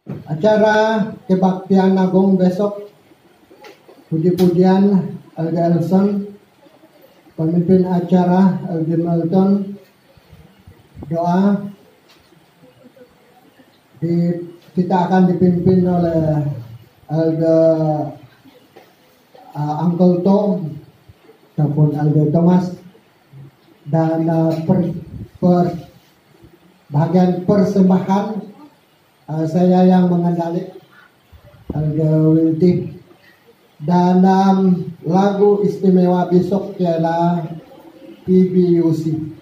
Acara kebaktian agung besok, puji-pujian Elga Elson, pemimpin acara Elgi Melton, doa kita akan dipimpin oleh Elga Uncle Tom ataupun Elga Thomas, dan bagian persembahan saya yang mengendali Elga Wilty, dan lagu istimewa besok ialah PBUC.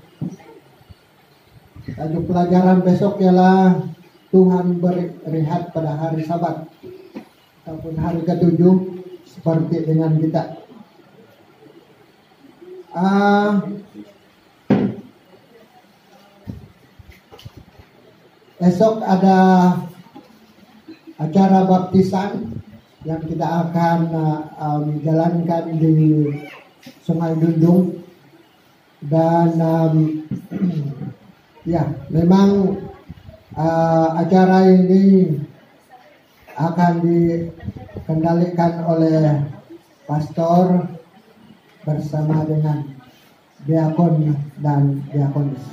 Tajuk pelajaran besok ialah Tuhan berehat pada hari Sabat ataupun hari ke-7 seperti dengan kita. Esok ada acara baptisan yang kita akan jalankan di Sungai Dundung, dan ya memang acara ini akan dikendalikan oleh pastor bersama dengan diakon dan diakonis.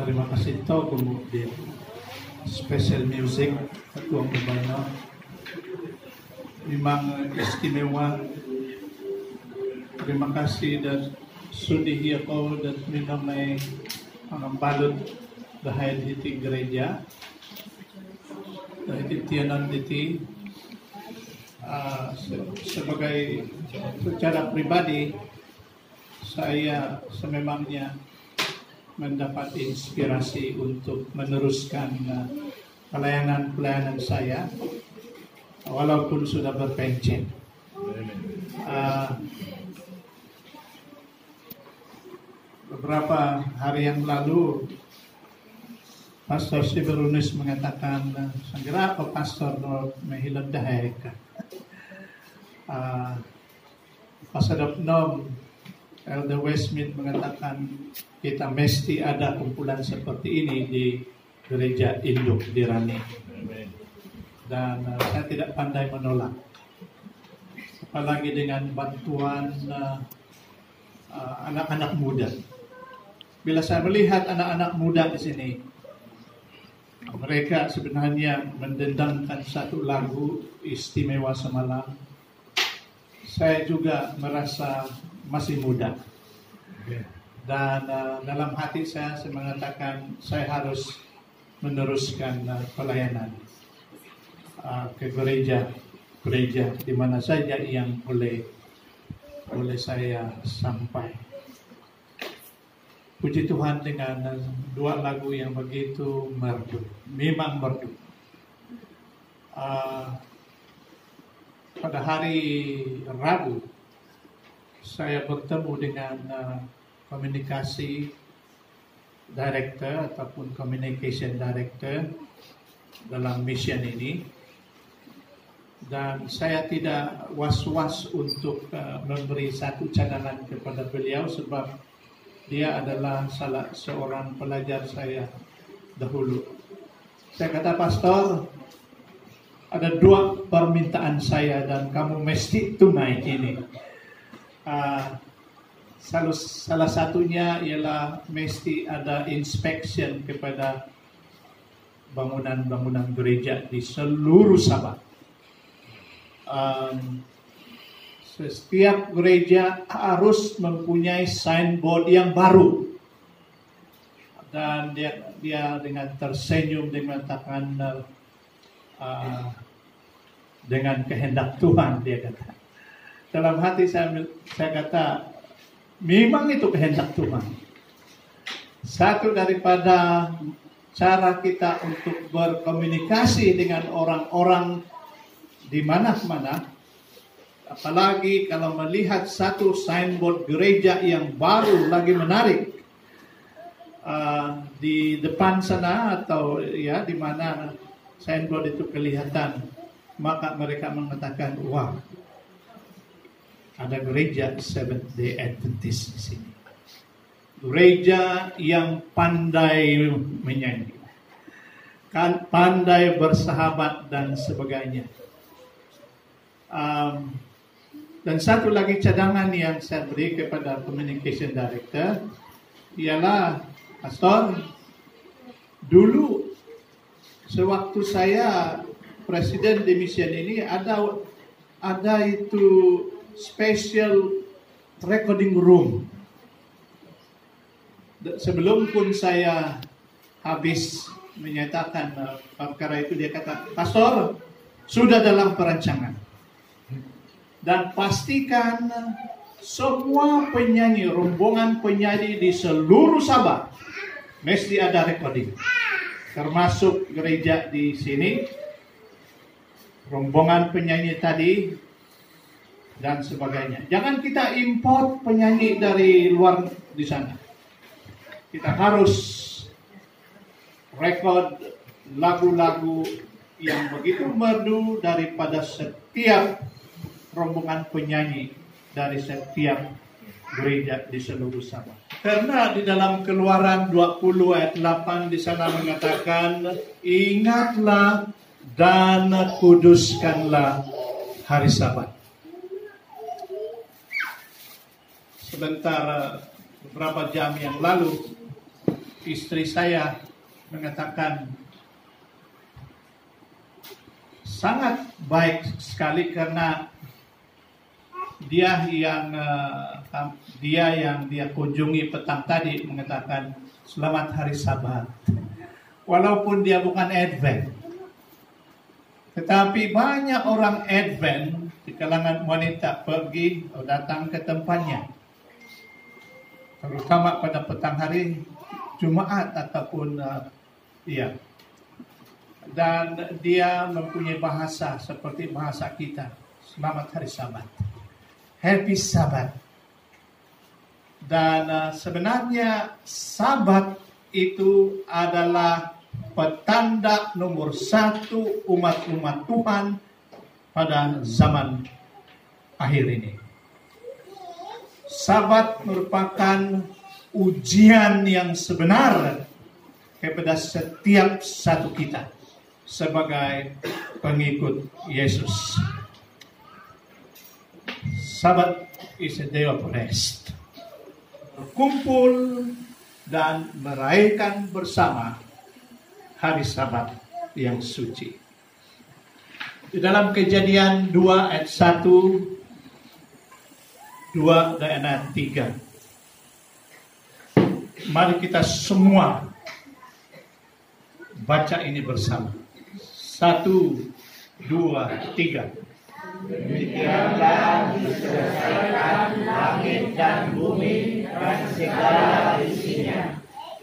Terima kasih to kemudian special music Ketua Pembina memang istimewa. Terima kasih dan sudi ako dan minamay ang balot dahil di gereja dahil tiyanan diti sebagai secara pribadi saya sememangnya mendapat inspirasi untuk meneruskan pelayanan saya walaupun sudah berpensiun. Beberapa hari yang lalu Pastor Siberunis mengatakan segera apa Pastor mahilad dahil ka Pastor Nom Elder Westmead mengatakan kita mesti ada kumpulan seperti ini di gereja induk di Rani. Dan saya tidak pandai menolak. Apalagi dengan bantuan anak-anak muda. bila saya melihat anak-anak muda di sini, mereka sebenarnya mendendangkan satu lagu istimewa semalam. Saya juga merasa masih muda. Dan dalam hati saya mengatakan saya harus meneruskan pelayanan ke gereja di mana saja yang boleh saya sampai. Puji Tuhan, dengan dua lagu yang begitu merdu, memang merdu. Pada hari Rabu saya bertemu dengan komunikasi director ataupun communication director dalam mission ini, dan saya tidak was-was untuk memberi satu cadangan kepada beliau sebab dia adalah salah seorang pelajar saya dahulu. Saya kata, pastor, ada dua permintaan saya dan kamu mesti tunai ini. Salah satunya ialah mesti ada inspection kepada bangunan-bangunan gereja di seluruh Sabah. Setiap gereja harus mempunyai signboard yang baru. Dan dia dengan tersenyum dia mengatakan, dengan kehendak Tuhan, dia kata. Dalam hati saya kata, memang itu kehendak Tuhan. Satu daripada cara kita untuk berkomunikasi dengan orang-orang di mana-mana, apalagi kalau melihat satu signboard gereja yang baru lagi menarik di depan sana atau ya di mana signboard itu kelihatan, maka mereka mengatakan, wah, ada gereja Seventh Day Adventist di sini. Gereja yang pandai menyanyi, pandai bersahabat dan sebagainya. Dan satu lagi cadangan yang saya beri kepada communication director ialah, pastor, dulu sewaktu saya presiden di mission ini ada itu special recording room. Sebelum pun saya habis menyatakan perkara itu, dia kata, pastor, sudah dalam perancangan. Dan pastikan semua penyanyi, rombongan penyanyi di seluruh Sabah mesti ada recording. Termasuk gereja di sini, rombongan penyanyi tadi, dan sebagainya. Jangan kita import penyanyi dari luar di sana. Kita harus record lagu-lagu yang begitu merdu daripada setiap rombongan penyanyi dari setiap gereja di seluruh Sabah. Karena di dalam Keluaran 20 ayat 8 di sana mengatakan, ingatlah dan kuduskanlah hari Sabat. Sebentar beberapa jam yang lalu, istri saya mengatakan sangat baik sekali karena dia yang dia kunjungi petang tadi mengatakan selamat hari Sabat. Walaupun dia bukan Advent, tetapi banyak orang Advent di kalangan wanita pergi atau datang ke tempatnya, terutama pada petang hari Jumat ataupun dan dia mempunyai bahasa seperti bahasa kita, selamat hari Sabat, Happy Sabat. Dan sebenarnya Sabat itu adalah petanda nomor satu umat-umat Tuhan pada zaman akhir ini. Sabat merupakan ujian yang sebenar kepada setiap satu kita sebagai pengikut Yesus. Sabat is a day of rest. Berkumpul dan merayakan bersama hari Sabat yang suci. Di dalam Kejadian 2 ayat 1, 2 dan ayat 3. Mari kita semua baca ini bersama. 1, 2, 3. Demikianlah diselesaikan langit dan bumi dan segala isinya.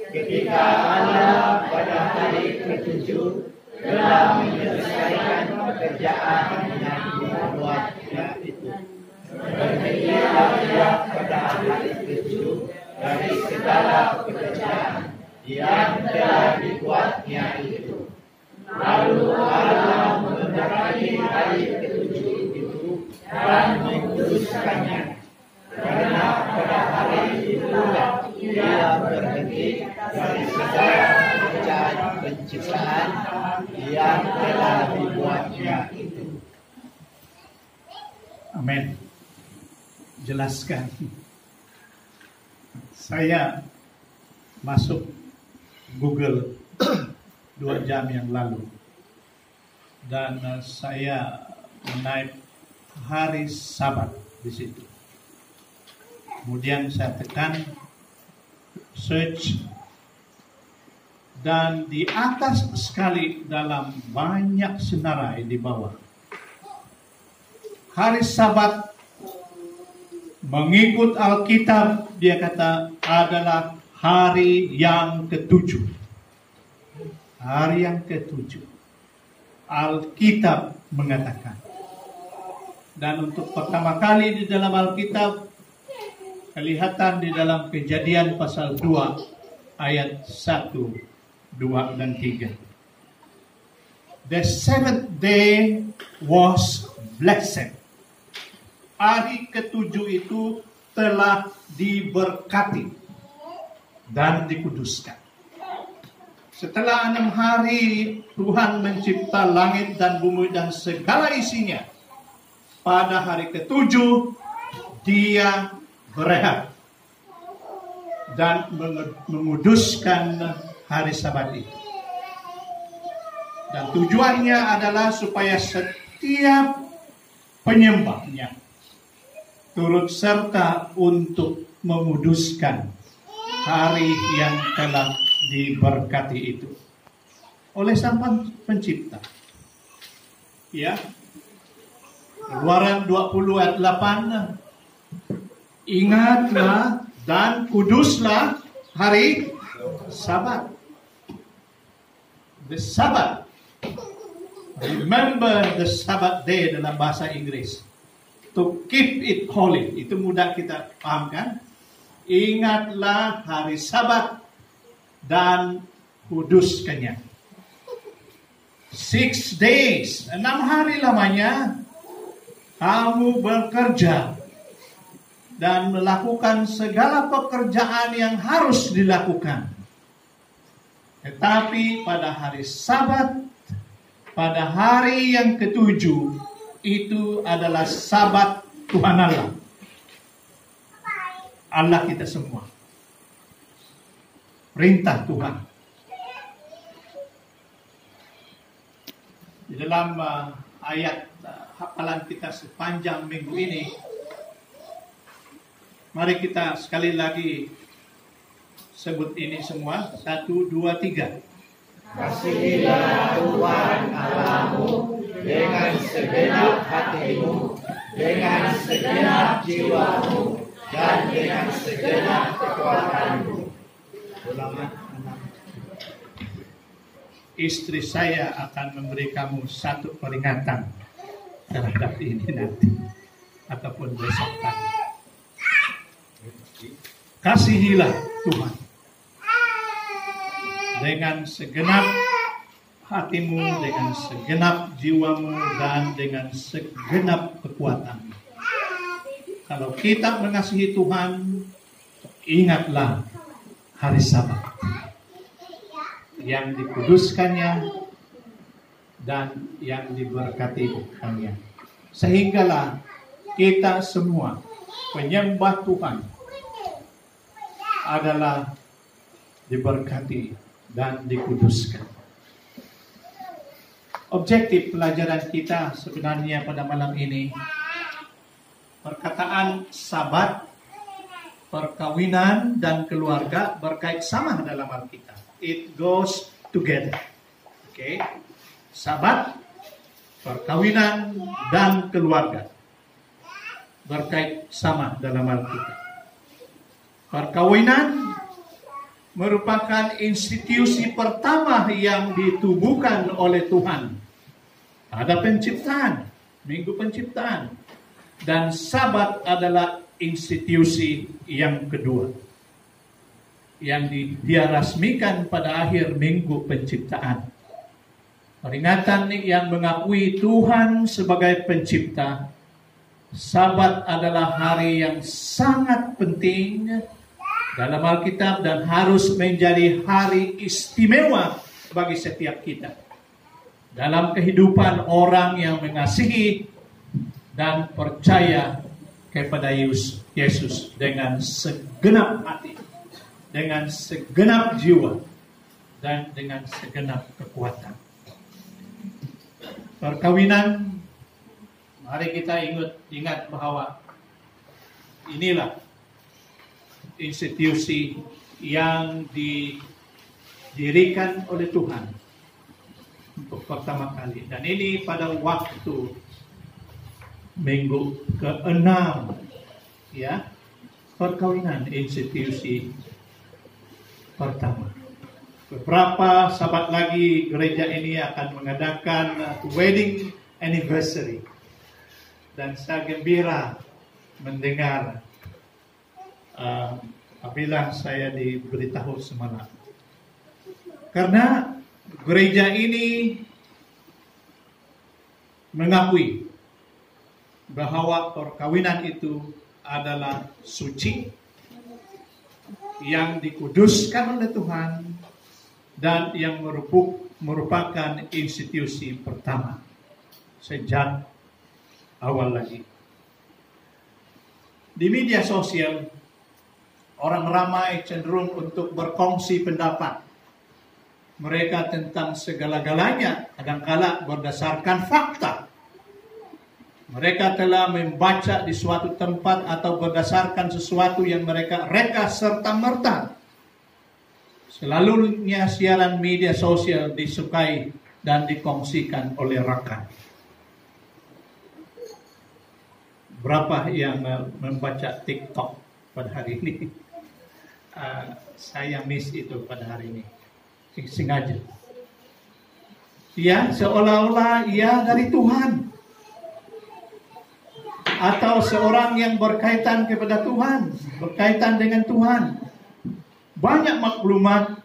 Ketika Allah pada hari ketujuh telah menyelesaikan pekerjaan yang dibuatnya itu. Berhentilah Ia pada hari ketujuh dari segala pekerjaan yang telah dibuatnya itu. Lalu Allah memberkati hari ketujuh itu dan menguduskannya, karena pada hari itulah Ia berhenti dari segala pekerjaan penciptaan yang telah dibuatnya itu. Amin. Jelaskan. Saya masuk Google 2 jam yang lalu dan saya menaik hari Sabat di situ. Kemudian saya tekan search dan di atas sekali dalam banyak senarai di bawah. Hari Sabat mengikut Alkitab dia kata adalah hari yang ketujuh. Hari yang ketujuh. Alkitab mengatakan. Dan untuk pertama kali di dalam Alkitab kelihatan di dalam Kejadian pasal 2 ayat 1, 2 dan 3. The seventh day was blessed. Hari ketujuh itu telah diberkati dan dikuduskan. Setelah 6 hari Tuhan mencipta langit dan bumi dan segala isinya. Pada hari ketujuh Dia berehat dan menguduskan hari Sabat itu. Dan tujuannya adalah supaya setiap penyembahnya turut serta untuk menguduskan hari yang telah diberkati itu oleh Sang Pencipta. Ya. Keluaran 20 ayat 8. Ingatlah dan kuduslah hari Sabat. The Sabbath. Remember the Sabbath day dalam bahasa Inggris. To keep it holy. Itu mudah kita pahamkan. Ingatlah hari Sabat dan kuduskannya. 6 days, 6 hari lamanya kamu bekerja dan melakukan segala pekerjaan yang harus dilakukan. Tetapi pada hari Sabat, pada hari yang ketujuh, itu adalah Sabat Tuhan Allah. Allah kita semua. Perintah Tuhan. Di dalam ayat hafalan kita sepanjang minggu ini, mari kita sekali lagi sebut ini semua. 1, 2, 3. Kasihilah Tuhan Allahmu dengan segenap hatimu, dengan segenap jiwamu, dan dengan segenap kekuatanmu. Ulangan 6. Istri saya akan memberi kamu satu peringatan terhadap ini nanti ataupun besok pagi. Kasihilah Tuhan dengan segenap hatimu, dengan segenap jiwamu, dan dengan segenap kekuatanmu. Kalau kita mengasihi Tuhan, ingatlah hari Sabat yang dikuduskannya dan yang diberkatikannya. Sehinggalah kita semua penyembah Tuhan adalah diberkati, dan dikuduskan. Objektif pelajaran kita sebenarnya pada malam ini, perkataan Sabat, perkawinan, dan keluarga berkait sama dalam Alkitab. It goes together. Oke, Sabat, perkawinan, dan keluarga berkait sama dalam Alkitab. Perkawinan merupakan institusi pertama yang ditubuhkan oleh Tuhan. Ada penciptaan, Minggu Penciptaan. Dan Sabat adalah institusi yang kedua, yang dia rasmikan pada akhir Minggu Penciptaan. Peringatan yang mengakui Tuhan sebagai pencipta. Sabat adalah hari yang sangat penting dalam Alkitab dan harus menjadi hari istimewa bagi setiap kita dalam kehidupan orang yang mengasihi dan percaya kepada Yesus dengan segenap hati, dengan segenap jiwa, dan dengan segenap kekuatan. Perkawinan, mari kita ingat bahwa inilah institusi yang didirikan oleh Tuhan untuk pertama kali. Dan ini pada waktu minggu ke-6, ya, perkawinan institusi pertama. Beberapa sabat lagi gereja ini akan mengadakan wedding anniversary. Dan saya gembira mendengar apabila saya diberitahu semalam. Karena gereja ini mengakui bahwa perkawinan itu adalah suci, yang dikuduskan oleh Tuhan, dan yang merupakan institusi pertama sejak awal lagi. Di media sosial, orang ramai cenderung untuk berkongsi pendapat mereka tentang segala-galanya, kadangkala berdasarkan fakta. Mereka telah membaca di suatu tempat atau berdasarkan sesuatu yang mereka reka serta-merta. Selalunya siaran media sosial disukai dan dikongsikan oleh rakan. Berapa yang membaca TikTok pada hari ini? Saya miss itu pada hari ini. Sengaja. Ya, seolah-olah ia dari Tuhan. Atau seorang yang berkaitan kepada Tuhan, berkaitan dengan Tuhan. Banyak maklumat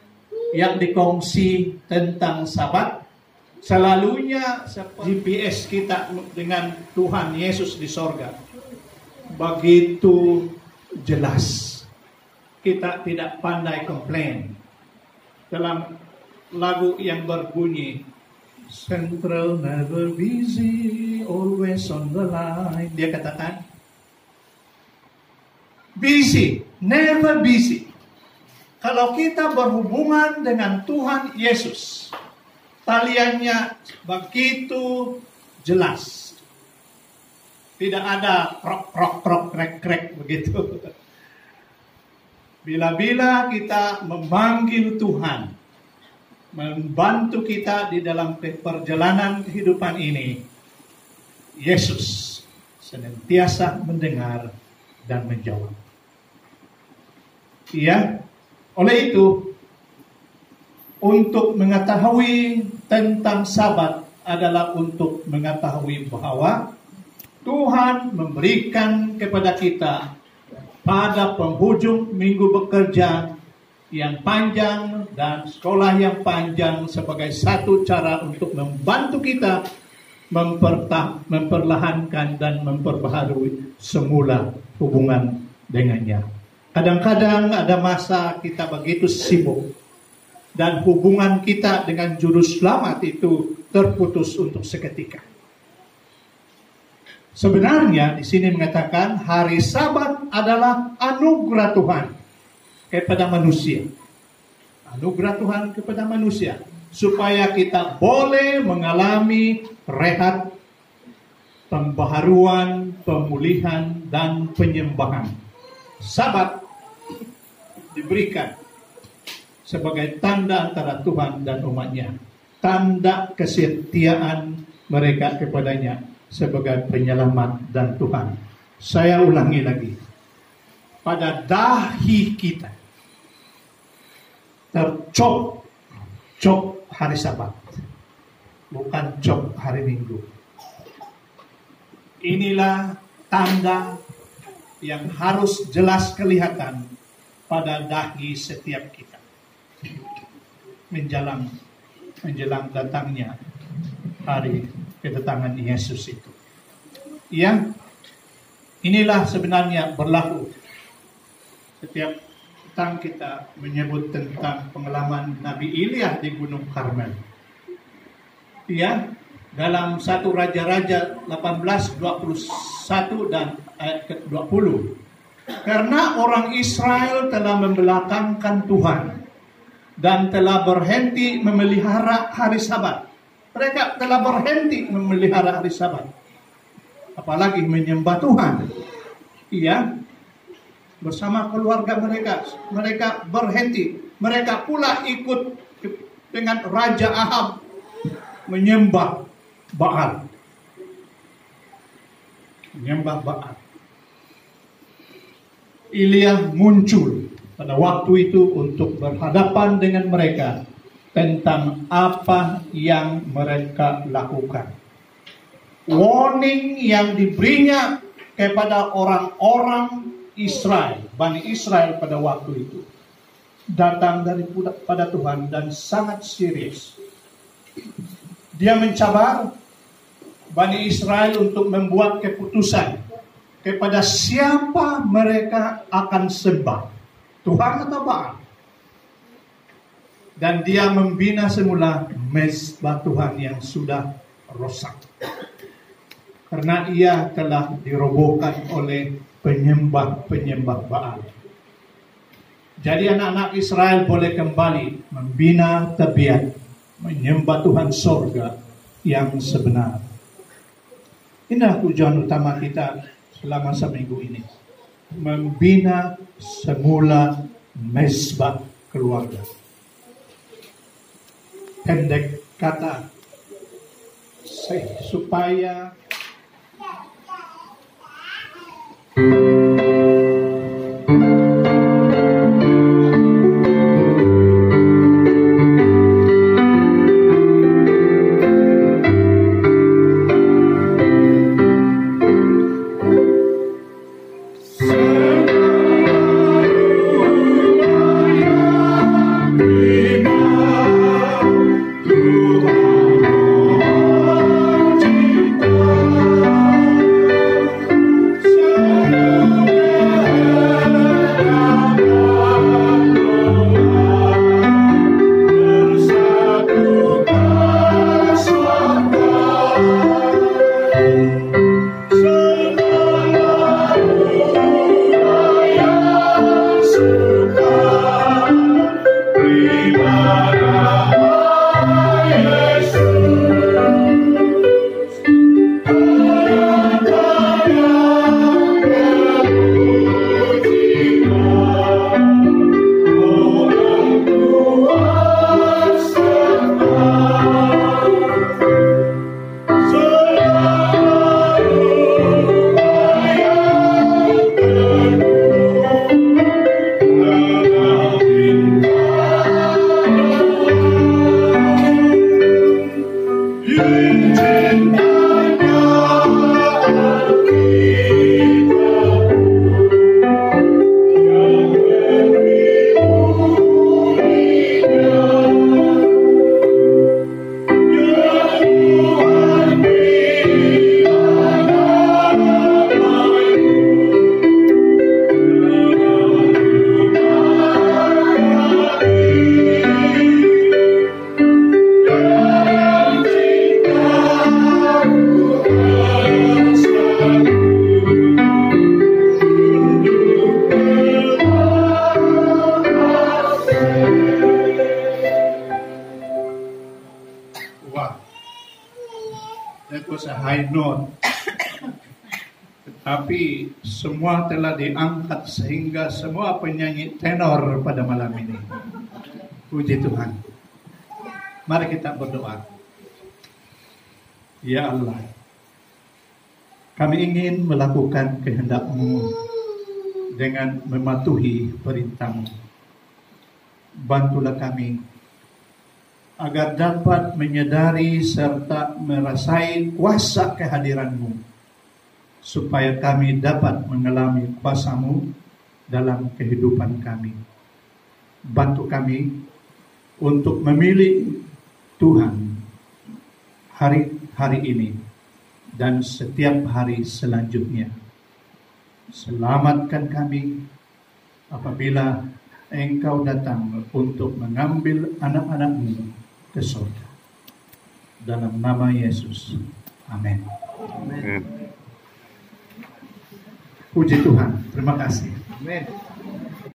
yang dikongsi tentang Sabat. Selalunya GPS kita dengan Tuhan Yesus di sorga begitu jelas. Kita tidak pandai komplain. Dalam lagu yang berbunyi Central never busy, always on the line, dia katakan busy, never busy. Kalau kita berhubungan dengan Tuhan Yesus, taliannya begitu jelas. Tidak ada krok, krek begitu. Bila-bila kita memanggil Tuhan, membantu kita di dalam perjalanan kehidupan ini, Yesus senantiasa mendengar dan menjawab. Iya, oleh itu, untuk mengetahui tentang Sabat adalah untuk mengetahui bahwa Tuhan memberikan kepada kita pada penghujung minggu bekerja yang panjang dan sekolah yang panjang sebagai satu cara untuk membantu kita memperlahankan dan memperbaharui semula hubungan dengannya. Kadang-kadang ada masa kita begitu sibuk dan hubungan kita dengan Juru Selamat itu terputus untuk seketika. Sebenarnya di sini mengatakan hari Sabat adalah anugerah Tuhan kepada manusia. anugerah Tuhan kepada manusia, supaya kita boleh mengalami rehat, pembaharuan, pemulihan, dan penyembahan. Sabat diberikan sebagai tanda antara Tuhan dan umatnya, tanda kesetiaan mereka kepadanya sebagai penyelamat dan Tuhan. Saya ulangi lagi, pada dahi kita tercop hari Sabat, bukan cop hari Minggu. Inilah tanda yang harus jelas kelihatan pada dahi setiap kita menjelang datangnya hari kedatangan Yesus itu. Yang inilah sebenarnya berlaku setiap petang kita menyebut tentang pengalaman Nabi Ilya di Gunung Karmel. Ya, dalam 1 Raja-Raja 18:21 dan ayat ke-20. Karena orang Israel telah membelakangkan Tuhan dan telah berhenti memelihara hari Sabat. Mereka telah berhenti memelihara hari Sabat, apalagi menyembah Tuhan. Iya, bersama keluarga mereka berhenti. Mereka pula ikut dengan Raja Ahab menyembah Baal. Menyembah Baal. Ilya muncul pada waktu itu untuk berhadapan dengan mereka tentang apa yang mereka lakukan. Warning yang diberinya kepada orang-orang Israel, Bani Israel pada waktu itu, datang daripada Tuhan dan sangat serius. Dia mencabar Bani Israel untuk membuat keputusan kepada siapa mereka akan sembah, Tuhan atau Baal. Dan dia membina semula mezbah Tuhan yang sudah rosak, karena ia telah dirobohkan oleh penyembah-penyembah Baal. Jadi anak-anak Israel boleh kembali membina tabiat menyembah Tuhan sorga yang sebenar. Inilah tujuan utama kita selama seminggu ini, membina semula mezbah keluarga. Pendek kata, supaya Tuhan Wah, that was a high note. Tetapi semua telah diangkat sehingga semua penyanyi tenor pada malam ini. Puji Tuhan. Mari kita berdoa. Ya Allah, kami ingin melakukan kehendak-Mu dengan mematuhi perintah-Mu. Bantulah kami agar dapat menyadari serta merasai kuasa kehadiran-Mu, supaya kami dapat mengalami kuasa-Mu dalam kehidupan kami. Bantu kami untuk memilih Tuhan hari-hari ini dan setiap hari selanjutnya. Selamatkan kami apabila Engkau datang untuk mengambil anak-anak-Mu ke surga. Dalam nama Yesus. Amin. Amin. Puji Tuhan. Terima kasih. Amin.